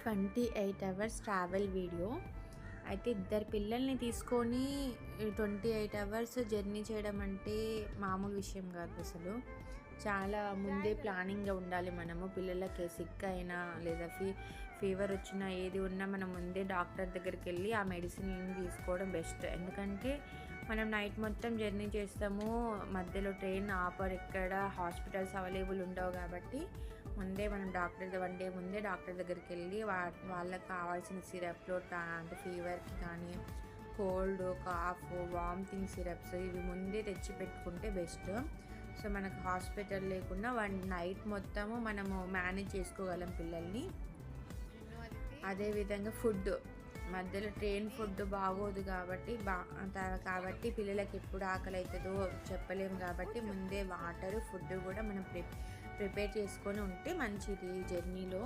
28 hours travel video. అయితే ఇద్దరు పిల్లల్ని తీసుకొని 28 అవర్స్ జర్నీ చేయడం అంటే మామూలు విషయం కాదు అసలు. చాలా ముందే ప్లానింగ్గా ఉండాలి మనము. పిల్లలకి సిక్ అయినా లేదా ఫీవర్ వచ్చినా ఏది ఉన్నా మనం ముందే డాక్టర్ దగ్గరికి వెళ్ళి ఆ మెడిసిన్ తీసుకోవడం బెస్ట్. ఎందుకంటే మనం నైట్ మొత్తం జర్నీ చేస్తాము, మధ్యలో ట్రైన్ ఆపర్, ఎక్కడ హాస్పిటల్స్ అవైలబుల్ ఉండవు. కాబట్టి ముందే మనం వన్ డే ముందే డాక్టర్ దగ్గరికి వెళ్ళి వాళ్ళకి కావాల్సిన సిరప్లు అంటే ఫీవర్కి కానీ కోల్డ్, కాఫ్, వామిటింగ్ సిరప్స్ ఇవి ముందే తెచ్చి పెట్టుకుంటే బెస్ట్. సో మనకు హాస్పిటల్ లేకుండా నైట్ మొత్తము మనము మేనేజ్ చేసుకోగలం పిల్లల్ని. అదేవిధంగా ఫుడ్ మధ్యలో ట్రైన్ ఫుడ్ బాగోదు కాబట్టి పిల్లలకి ఎప్పుడు ఆకలి అవుతుందో చెప్పలేము. కాబట్టి ముందే వాటర్, ఫుడ్ కూడా మనం ప్రిపేర్ చేసుకొని ఉంటే మంచిది జర్నీలో.